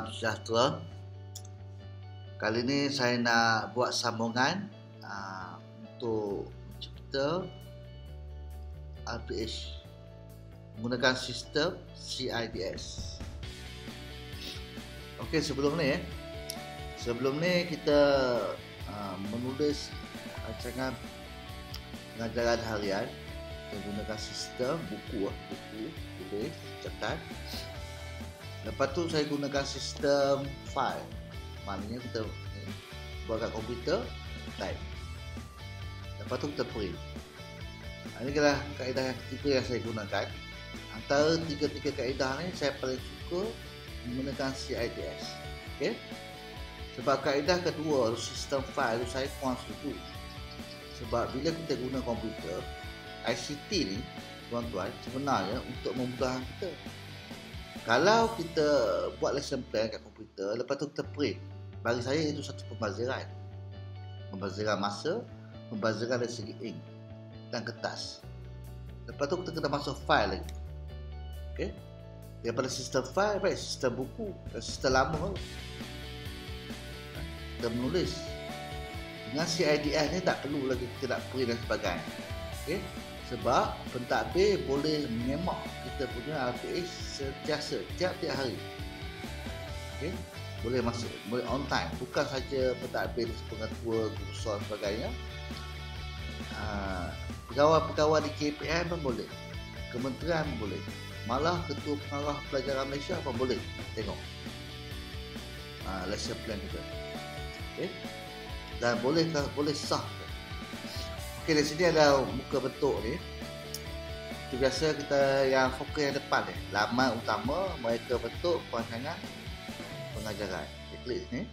Salam sejahtera. Kali ini saya nak buat sambungan untuk mencipta RPH menggunakan sistem CIDS. Okey, sebelum ni kita menulis rancangan pengajaran harian menggunakan sistem buku tulis, catat. Lepas tu saya gunakan sistem file. Maknanya kita buat kat komputer, type. Lepas tu kita print. Ini adalah kaedah yang ketiga yang saya gunakan. Antara tiga-tiga kaedah ni saya paling suka menggunakan CIDS. Okey. Sebab kaedah kedua, sistem file tu saya kurang setuju. Sebab bila kita guna komputer, ICT ni tuan-tuan sebenarnya untuk memudahkan kita. Kalau kita buat lesson plan kat komputer, lepas tu kita print, bagi saya itu satu pembaziran. Pembaziran masa, pembaziran dari segi ink dan kertas. Lepas tu kita kena masuk file lagi. Okey. Daripada sistem file, baik sistem buku dan sistem lama tu. Kita menulis. Dengan CIDS ni tak perlu lagi kita nak print dan sebagainya. Okey. Sebab pentadbir boleh menyemak kita punya RPH sentiasa tiap-tiap hari. Okey, boleh masuk, boleh on time. Bukan saja pentadbir pengetua, kursus dan sebagainya. Pegawai-pegawai di KPM pun boleh. Kementerian pun boleh. Malah Ketua Pengarah Pelajaran Malaysia pun boleh tengok lesson plan kita. Okey. Dan boleh sah. Okey, di sini ada muka bentuk ni. Itu biasa kita yang fokus yang depan ni. Laman utama, mereka bentuk perancangan pengajaran. Kita klik ni.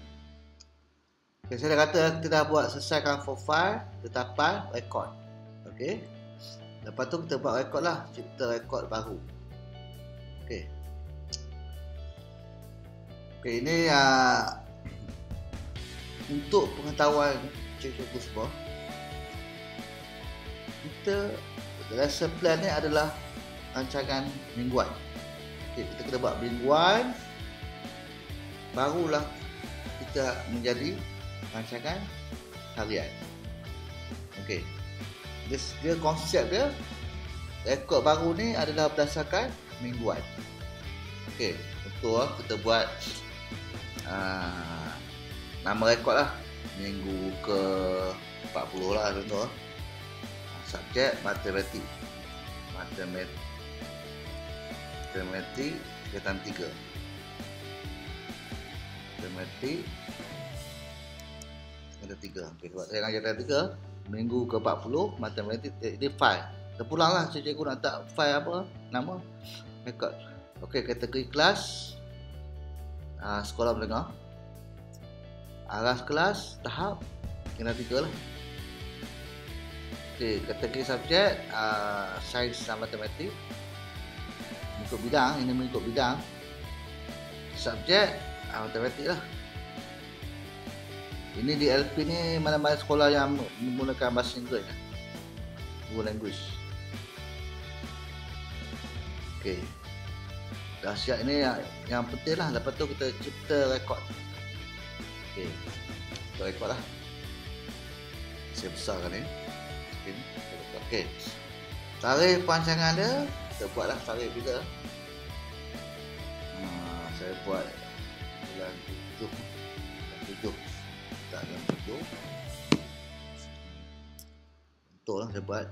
Okey, saya dah kata kita dah buat selesaikan profile, tetapan, rekod. Okey. Lepas tu kita buat rekod lah, cipta rekod baru. Okey. Okey, ini untuk pengetahuan cikgu semua. Kita lesson plan ni adalah rancangan mingguan. Okay, kita kena buat mingguan, barulah kita menjadi rancangan harian. Okey. Dia konsep dia, rekod baru ni adalah berdasarkan mingguan. Okey, betul kita buat nama rekod lah. Minggu ke 40 lah contoh. Subjek matematik tingkatan 3. Matematik tingkatan 3. Okey, sebab saya nak tingkatan 3, minggu ke 40 matematik ini file. Terpulanglah cikgu nak tak file apa? Nama rekod. Okey, kategori kelas sekolah menengah. Aras kelas tahap tingkatan 3 lah. Okay, kategori subjek sains dan matematik. Mengikut bidang, ini mengikut bidang. Subjek matematik lah. Ini di LP ni mana-mana sekolah yang menggunakan bahasa Inggeris kan? Dua language. Okay, dah siap ini yang penting lah. Lepas tu kita cipta rekod. Okay, kita rekod lah. Saya besarkan ni. Okey. Tarikh perancangan dia kita buatlah tarikh bila. Saya buat bulan 7. Tak bulan 7. Contohlah saya buat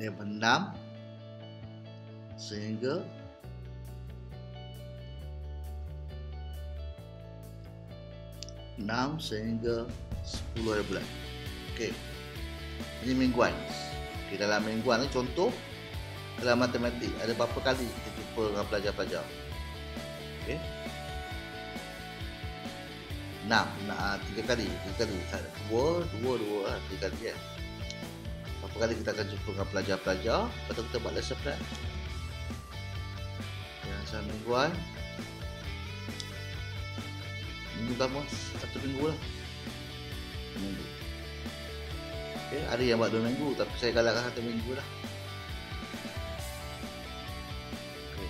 ni 6 sehingga 10 hari bulan. Okey. Ini mingguan. Okey, dalam mingguan ni contoh dalam matematik ada berapa kali kita jumpa dengan pelajar-pelajar. Okey. 6, 3 kali. 2 lah, 3 kali kan. Berapa kali kita akan jumpa dengan pelajar-pelajar, lepas tu kita buat lesson plan. Yang mingguan. Minggu pertama 1 minggu lah. Minggu. Okay, ada yang buat 2 minggu, tapi saya galakkan 1 minggu lah. Okay.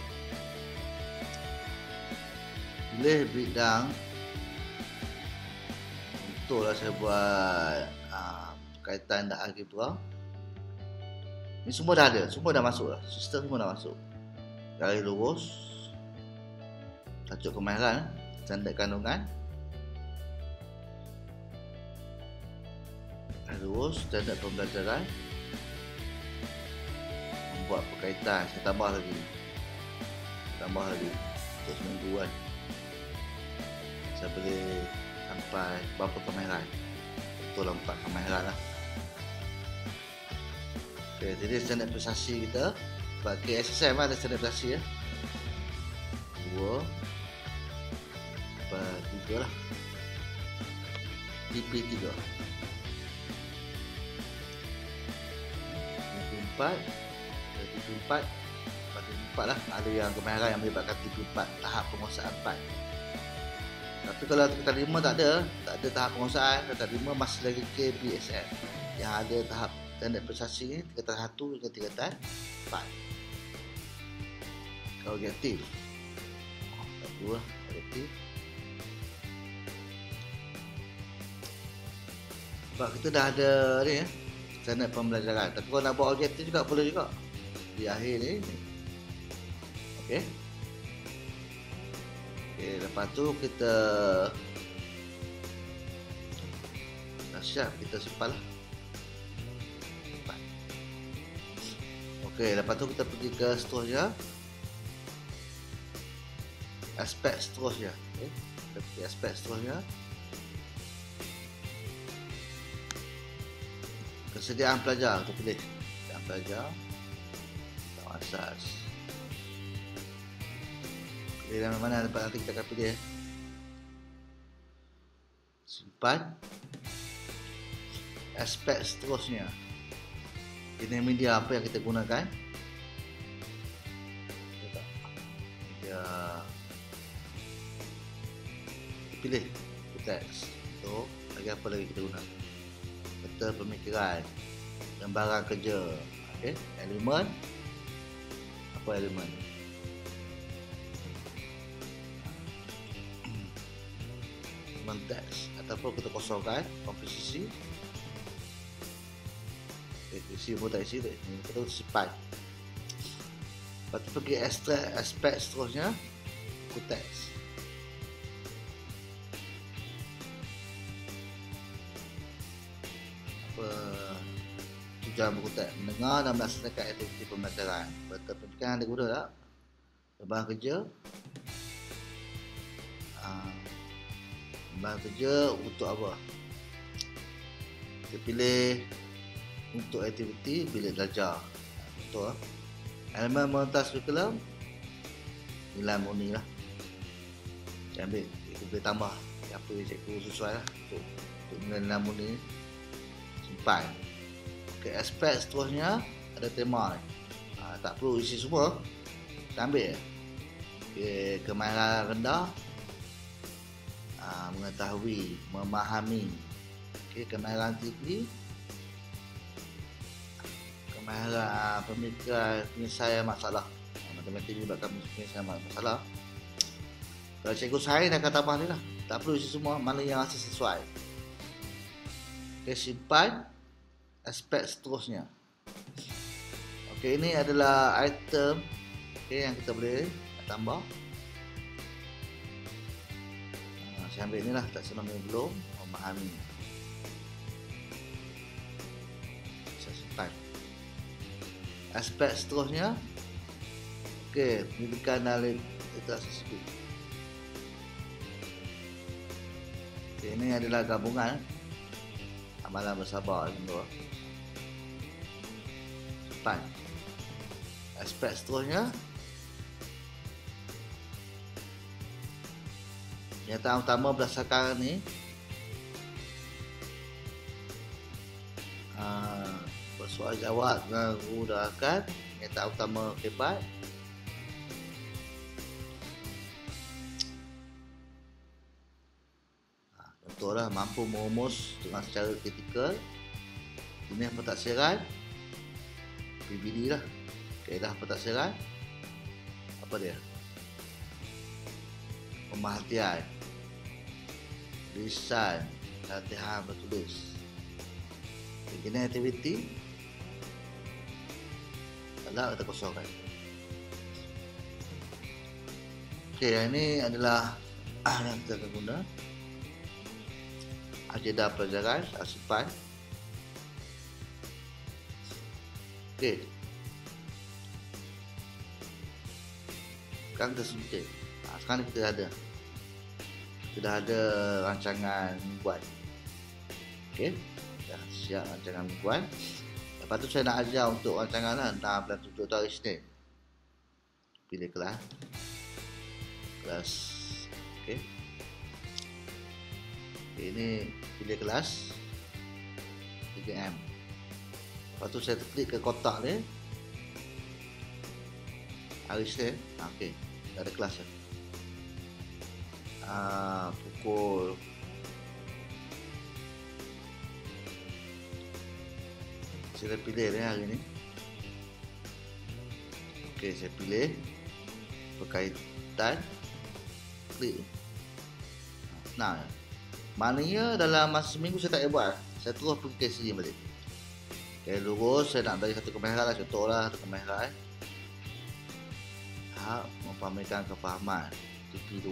pilih breakdown. Betul lah saya buat kaitan dah algebra. Ni semua dah ada, semua dah masuk lah. Sistem semua dah masuk. Garis lurus, tajuk kemahiran, standard kandungan, garis lurus, standard pembelajaran, membuat perkaitan. Saya tambah lagi untuk seminggu kan. Saya boleh sampai berapa kemahiran. Betul lah 4 kemahiran lah. Okay, jadi standard prestasi kita bagi SSM ada standard prestasi ya. 2 3 lah. TP3 TP4 lah. Ada yang kemahiran yang melibatkan TP4 tahap penguasaan 4. Tapi kalau tingkatan 5 tak ada tahap penguasaan. Tingkatan 5 masih lagi KBSM yang ada tahap standard prestasi ni tingkatan 1 hingga tingkatan 4. Kalau objektif tak perlu lah objektif. Sebab kita dah ada ni ya, standard pembelajaran. Tapi kalau nak buat objektif juga boleh juga di akhir ni. Okey. Okey, lepas tu kita dah siap, kita simpan lah. Okey, lepas tu kita pergi ke seterusnya. Aspek seterusnya. Okey, kita pergi aspek seterusnya. Kesediaan pelajar, kita pilih kesediaan pelajar atau asas. Pilih yang mana dapat nanti kita akan pilih. Simpan. Aspek seterusnya. Ini media apa yang kita gunakan? Media. Kita pilih teks. Untuk lagi apa lagi kita gunakan? Peta pemikiran, gambaran kerja. Okey, elemen. Apa elemen? Elemen teks ataupun kita kosongkan komposisi. Isi pun tak isi, kita simpan. Lepas tu pergi ekstrak aspek seterusnya, buku teks. Apa tujuan buku teks? Mendengar dan melaksanakan aktiviti pembelajaran. Peta pemikiran ada guna tak? Gambaran kerja. Gambaran kerja untuk apa? Kita pilih untuk aktiviti bilik belajar. Betul lah. Elemen montas kurikulum, nilai murni lah. Saya ambil, cikgu boleh tambah apa yang cikgu sesuai lah untuk nilai murni. Simpan. Okay, aspek seterusnya ada tema ni. Tak perlu isi semua, kita ambil. Okay, kemahiran rendah, mengetahui, memahami. Okay, kemahiran tinggi, kemahiran pemikiran penyelesaian masalah. Matematik melibatkan penyelesaian masalah. Kalau cikgu saya akan tambah ni lah. Tak perlu isi semua, mana yang rasa sesuai. Okay, simpan aspek seterusnya. Okay, ini adalah item yang kita boleh tambah. Saya ambil ni lah, tak senang belum memahami. Saya simpan. Aspek seterusnya, okey, pendidikan dan literasi sipil. Okey, ini adalah gabungan amalan bersabar semua. Simpan. Aspek seterusnya, kenyataan utama berdasarkan ni bersoal jawab dengan menggunakan kenyataan utama hebat. Contohlah, mampu merumus dengan secara kritikal jenis pentafsiran PBD lah, kaedah pentafsiran apa dia, pemerhatian, lisan, latihan bertulis. Begini aktiviti adalah kita kosongkan. Okey, yang ini adalah yang kita akan guna agenda pelajaran asupan. Okey, sekarang kita suntik. Sekarang kita dah ada rancangan mingguan. Okey, dah siap rancangan mingguan. Lepas tu saya nak ajar untuk rancangan 6 dan 7 hari Isnin. Pilih kelas. Okey. Ini pilih kelas 3M. Lepas tu saya klik ke kotak ni. Hari Isnin. Okey, dah ada kelas dah. Pukul saya pilih ni hari ni. Okey, saya pilih berkaitan, klik. Nah, maknanya dalam masa seminggu saya tak payah buat. Saya terus pergi ke sini balik. Okay, lurus saya nak dari satu ke merah lah, contohlah satu ke merah. Memamerkan kefahaman TP2.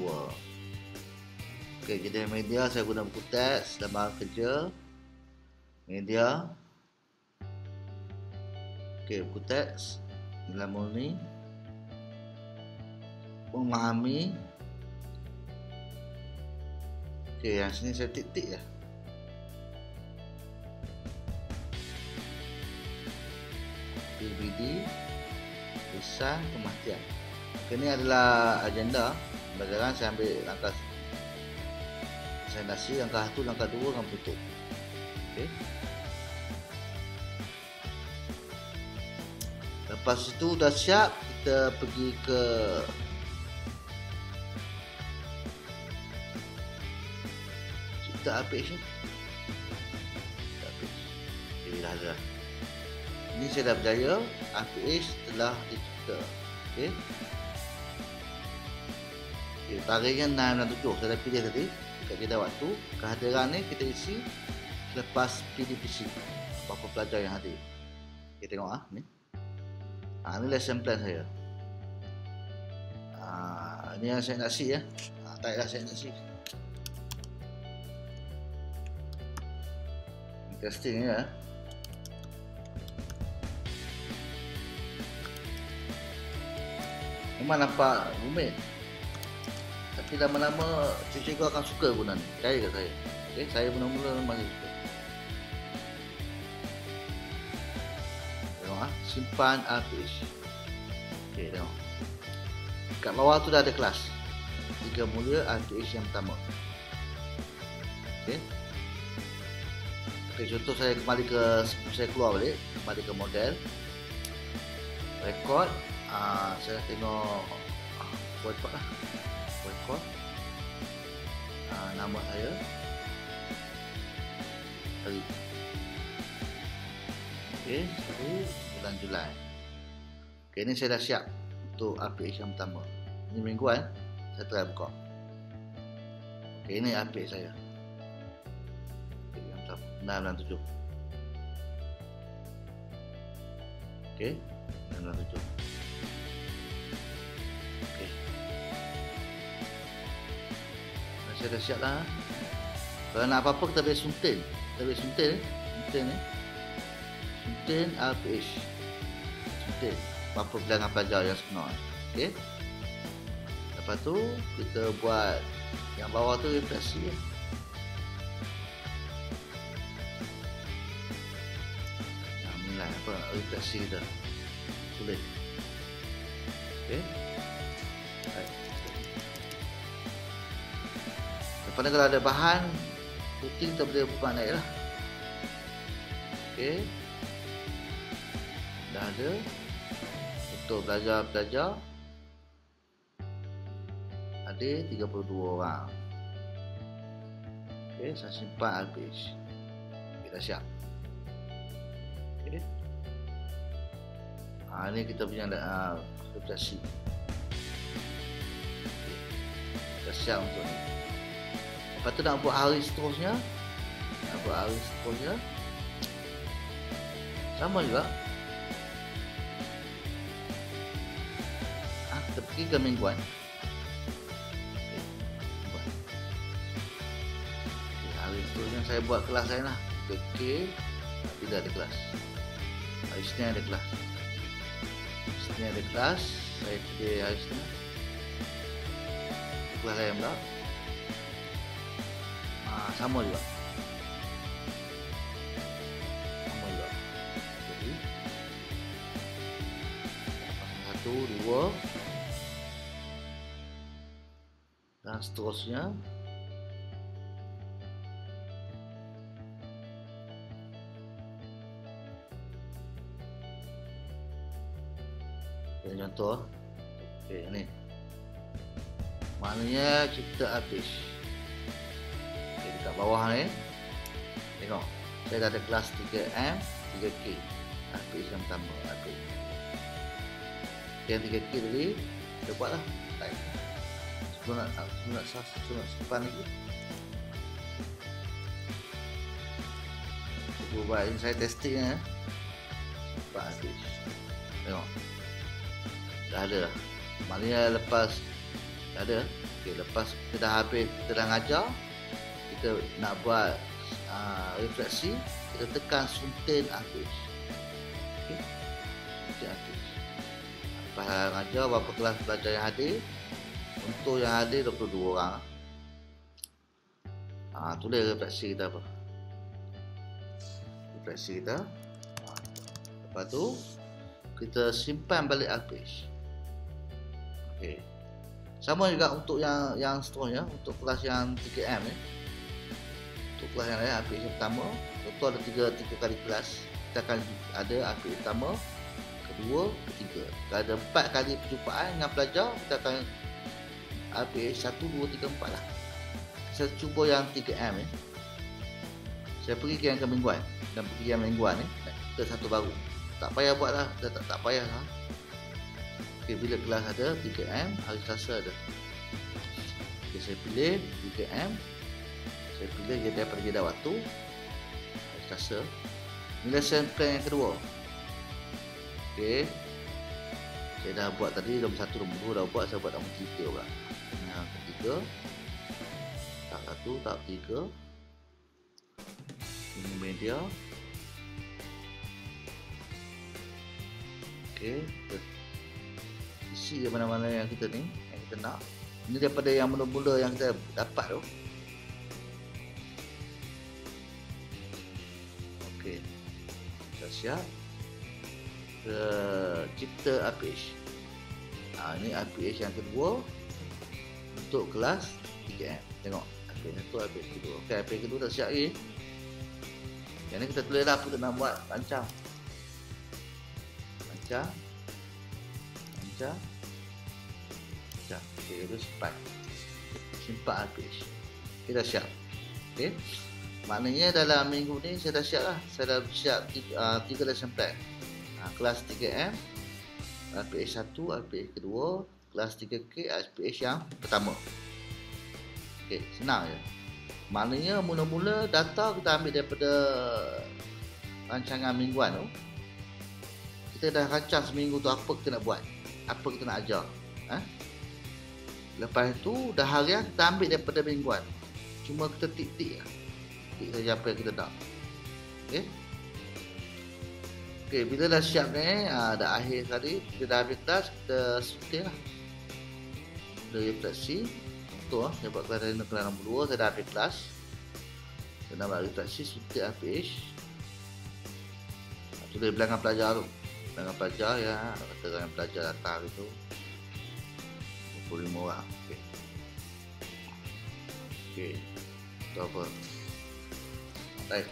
Okey, jadi media saya guna buku teks, lembaran kerja, media. Okey, buku teks, nilai murni, memahami. Okey, yang sini saya tik-tik lah. PBD, lisan, pemerhatian. Ini adalah agenda pelajaran. Saya ambil langkah presentasi, langkah 1, langkah 2, langkah tutup. Okey. Lepas itu dah siap, kita pergi ke cipta application. Okey, dah ada. Ini saya dah berjaya, APH telah dicipta. Okey. Okey, tarikhnya 6 dan 7 saya dah pilih tadi. Dekat jeda waktu, kehadiran ni kita isi selepas PDPC. Berapa pelajar yang hadir. Kita tengok ni. Ini lesson plan saya. Ini yang saya nak si ya. Tak payah saya nak si. Testing ya. Memang nampak rumit. Tapi lama-lama cikgu akan suka guna ni. Percaya kat saya. Okay, saya mula-mula memang suka. Tengok simpan APH. Okey, tengok. Kat bawah tu dah ada kelas. 3 mulia APH yang pertama. Okey. Okey, contoh saya kembali ke, saya keluar balik, kembali ke model. Record. Saya tengok record lah. Record. Nama saya. Hari. Okey, 1 bulan Julai. Okey, ni saya dah siap untuk APH yang pertama. Ini mingguan, saya try buka. Okey, ini APH saya. Okey, yang pertama, 6 dan 7. Okey, 6 dan 7. Okey. Saya dah siap lah. Kalau nak apa-apa kita boleh suntin. Kita boleh suntin ni. Suntin ni. Suntin APH. Suntin. Berapa bilangan pelajar yang sebenar. Okey. Lepas tu kita buat yang bawah tu refleksi. Nilai apa refleksi kita. Tulis. Okey. Lepas ni kalau ada bahan putih kita boleh buka naik lah. Okey. Dah ada. Untuk pelajar-pelajar ada 32 orang. Okey, saya simpan habis. Kita siap. Okey. Ini kita punya refleksi. Kita siap untuk ni. Lepas tu nak buat hari seterusnya, sama juga. Kita pergi ke mingguan. Hari seterusnya saya buat kelas saya lah. K, tidak ada kelas. Hari Isnin ada kelas. Saya pilih hari Isnin. Kelas saya pula. Sama juga. Jadi 1, 2 dan seterusnya. Ini contoh. Okey, ni. Maknanya kita habis. Okey, dekat bawah ni. Tengok. Saya dah ada kelas 3M, 3K. Habis yang pertama, habis. Yang 3K tadi kita buatlah. Baik. Sebelum nak simpan lagi. Buat ini saya testing ya. Simpan habis. Tengok. Dah ada dah. Maknanya lepas dah ada. Okay, lepas kita dah habis, kita dah ngajar, kita nak buat refleksi, kita tekan suntin habis. Okay. Suntin habis. Lepas ngajar, berapa kelas pelajar yang hadir? Untuk yang hadir 22 orang. Tulis refleksi kita apa? Refleksi kita. Lepas tu kita simpan balik habis. Okey. Sama juga untuk yang seterusnya, untuk kelas yang 3M ni. Untuk kelas yang lain habis yang pertama, contoh ada 3 kali kelas. Kita akan ada habis pertama, kedua, ketiga. Kalau ada 4 kali perjumpaan dengan pelajar, kita akan habis 1, 2, 3, 4 lah. Saya cuba yang 3M ni. Saya pergi ke yang kemingguan dan pergi yang mingguan ni, kita satu baru. Tak payah buat lah, tak payah lah. Okay, bila kelas ada 3M, hari Selasa ada. Okay, saya pilih 3M. Saya pilih daripada jeda waktu hari Selasa. Ini lesson plan yang kedua. Okay, saya dah buat tadi nombor 1, nombor 2 dah buat. Saya buat nombor 3 pula. Yang ketiga, tahap 1, tahap 3. Ini media. Okay, isi mana-mana yang kita ni, yang kita nak. Ini daripada yang mula-mula yang kita dapat tu. Okey, dah siap. Cipta APH. Ini APH yang kedua untuk kelas 3M. Tengok, APH satu, APH kedua. Okey, APH kedua dah siap ni. Yang ni kita tulis lah apa kita nak buat, rancang. Okey, itu simpan habis. Kita dah siap. Okey, maknanya dalam minggu ni saya dah siap lah. Saya dah siap 3 lesson plan. Kelas 3M, APH 1, APH kedua, kelas 3K, APH yang pertama. Okey, senang je. Maknanya mula-mula data kita ambil daripada rancangan mingguan tu. Kita dah rancang seminggu tu apa kita nak buat, apa kita nak ajar. Lepas tu dah harian kita ambil daripada mingguan. Cuma kita tik-tik lah. Tik saja apa yang kita nak. Okey. Okey, bila dah siap ni, dah akhir tadi, kita dah habis kelas, kita suntik lah. Kita refleksi. Contoh, saya buat kelas nombor 2, saya dah habis kelas. Saya nak buat refleksi, suntik habis. Tulis bilangan pelajar tu. Dengan pelajar ya, katakan pelajar datang itu 25 orang. Okey. Okey. Itu apa? Baik.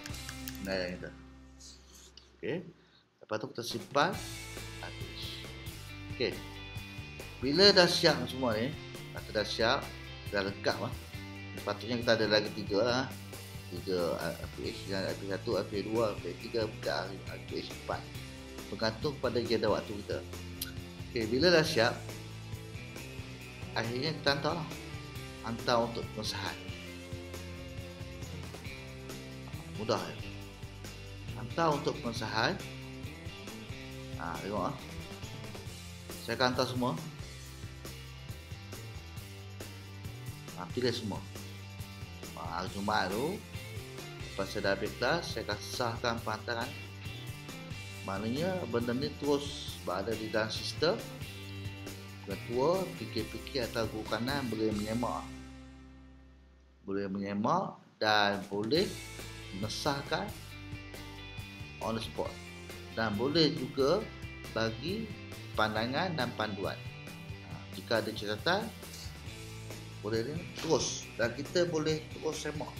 Nah, yang kita. Okey. Lepas tu kita simpan habis. Okey. Bila dah siap semua ni, kita dah siap, dah lengkap lah. Sepatutnya kita ada lagi 3 lah. 3 APH, APH 1, APH 2, APH 3, APH 4. Bergantung pada jeda waktu kita. Okey, bila dah siap, akhirnya kita hantar lah. hantar untuk pengesahan. Mudah ya. Hantar untuk pengesahan. Tengok saya akan hantar semua. Pilih semua. Hari Jumaat tu, lepas saya dah habis kelas, saya akan sahkan penghantaran. Maknanya benda ni terus berada di dalam sistem. Ketua, fikir-fikir atau guru kanan boleh menyemak dan boleh mengesahkan on the spot, dan boleh juga bagi pandangan dan panduan. Jika ada catatan, boleh terus, dan kita boleh terus semak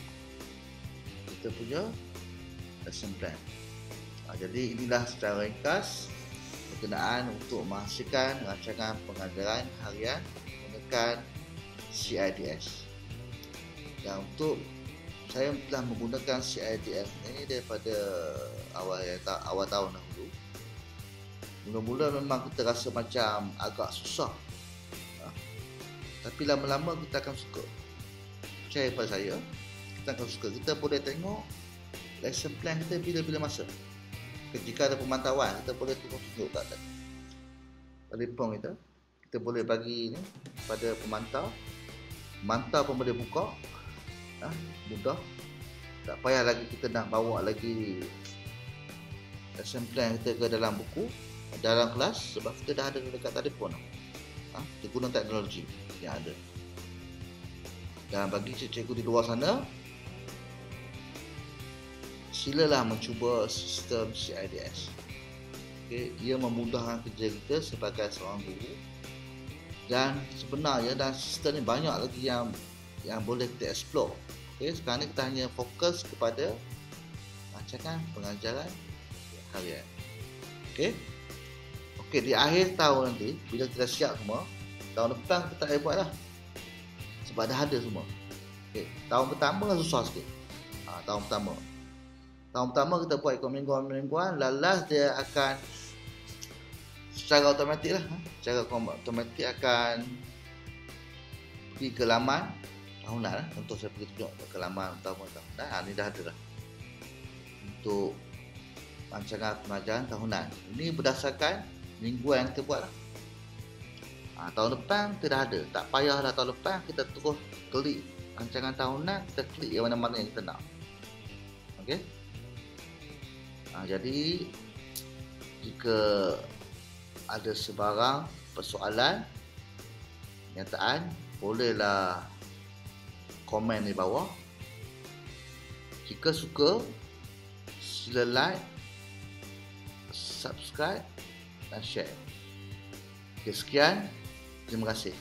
kita punya lesson plan. Jadi inilah secara ringkas berkenaan untuk menghasilkan rancangan pengajaran harian menggunakan CIDS. Dan untuk saya telah menggunakan CIDS ni daripada awal tahun dahulu. Mula-mula memang kita rasa macam agak susah, tapi lama-lama kita akan suka. Percaya pada saya, kita akan suka. Kita boleh tengok lesson plan kita bila-bila masa. Jika ada pemantauan, kita boleh tunjuk kat telefon kita. Kita boleh bagi ni pada pemantau. Pemantau pun boleh buka. Mudah. Tak payah lagi kita nak bawa lagi lesson plan kita ke dalam buku, dalam kelas, sebab kita dah ada dekat telefon. Kita guna teknologi yang ada. Dan bagi cikgu di luar sana, silalah mencuba sistem CIDS. Ia memudahkan kerja kita sebagai seorang guru. Dan sebenarnya dalam sistem ni banyak lagi yang boleh kita explore. Sekarang ni kita hanya fokus kepada rancangan pengajaran harian. Di akhir tahun nanti, bila kita siap semua, tahun depan kita tak buat dah, sebab dah ada semua. Tahun pertama susah sikit. Tahun pertama kita buat ikut mingguan, lalas dia akan secara automatik akan pergi ke laman tahunan. Contoh saya pergi tunjuk ke laman tahunan. Ni dah ada dah untuk rancangan pengajaran tahunan. Ini berdasarkan mingguan yang kita buat lah. Tahun depan kita dah ada. Tak payah dah tahun depan kita terus klik rancangan tahunan, kita klik yang mana-mana yang kita nak. Jadi jika ada sebarang persoalan, kenyataan, bolehlah komen di bawah. Jika suka, sila like, subscribe dan share. Sekian, terima kasih.